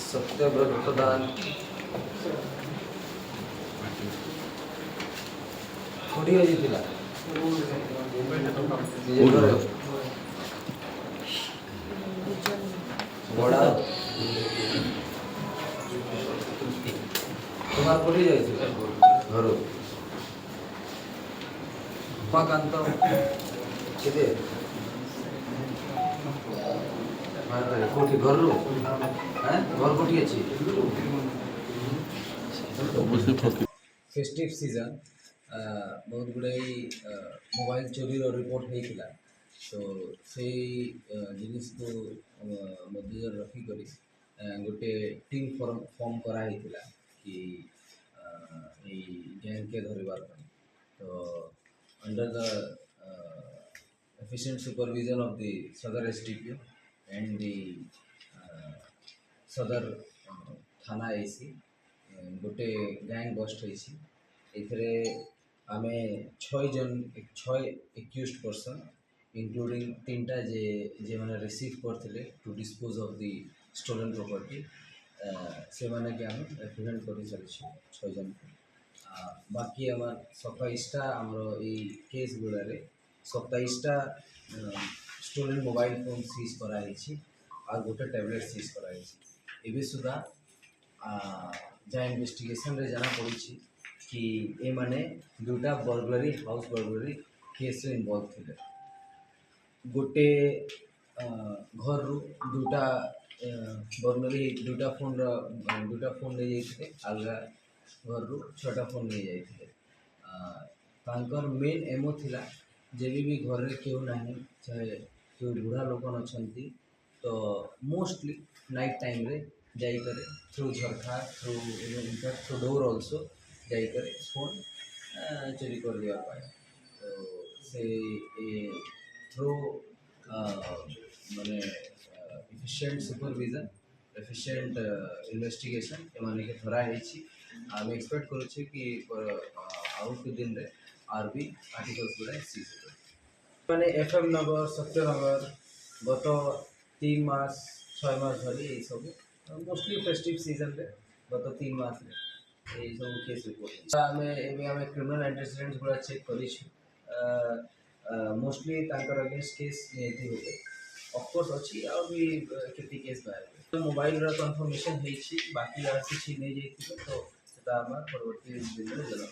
सत्यव्रतदान कोठी होइतिला बड़ा तुम्हार कोठी जाइथिला घर उमाकांत केदे मारे कोठी घर रो हैं घर कोठी अछि फेस्टिव सीजन बहुत गुड़ाई मोबाइल चोरी रिपोर्ट होता तो से जिनिस को मध्य रखिक गोटे टीम फॉर्म कराई कि गैंग के धरवार तो under the efficient supervision of the Sadar STPO and the Sadar थाना AC गोटे गैंग बस्ट होइछि एथरे आमे 6 जन 6 एक्यूज्ड पर्सन इंक्लूडिंग तीनटा जे माने रिसीव करथिले to dispose of the stolen property से माने के हम एप्रिहेंड करि चलछि 6 जन बाकी हमर 27टा हमरो ई केस गुलारे 27टा स्टोलन मोबाइल फोन सीज कराइछि और गोटे टैबलेट सीज कराइछि एबे सुधा जहाँ इन्वेस्टिगेशन रे जाना पड़ी कि ए माने दुटा बर्गलरी हाउस बर्गलरी केस रे इन्वॉल्व थे गोटे घर रु दुटा बर्गलरी दुटा फोन ले जाइए अलग घर रु 6टा फोन ले जाइए तांकर मेन एमो थिला जेबी भी घर रे केउ नाही चाहे केउ बुढ़ा लोक अछंती तो मोस्टली नाइट टाइम रे जाइकर थ्रू झरखा through in fact through door also जाइकर फोन चोरी कर दिया पाए तो से थ्रू माने एफिशिएंट सुपरविजन एफिशिएंट इन्वेस्टिगेशन एमाने के धरा हेछि हम एक्सपेक्ट करू छी कि आउट दिन रे आरबी आर्टिकल्स गुडा सीज माने एफएम नगर सत्यनगर गत 3 मास 6 मास धरी ए सब मोस्टली फेस्टिव सीजन रे गत 3 मास रे ए सब केस रिपोर्ट हमें क्रिमिनल एंटीसीडेंट्स गुड़ा चेक करी मोस्टली तांकर अगेंस्ट केस नियति होते ऑफ कोर्स अछि और भी केती केस बाहर तो मोबाइल रा कंफर्मेशन हेछि बाकी आर किछि नै जेति तो सेटा हमर परवर्ती दिन रे जना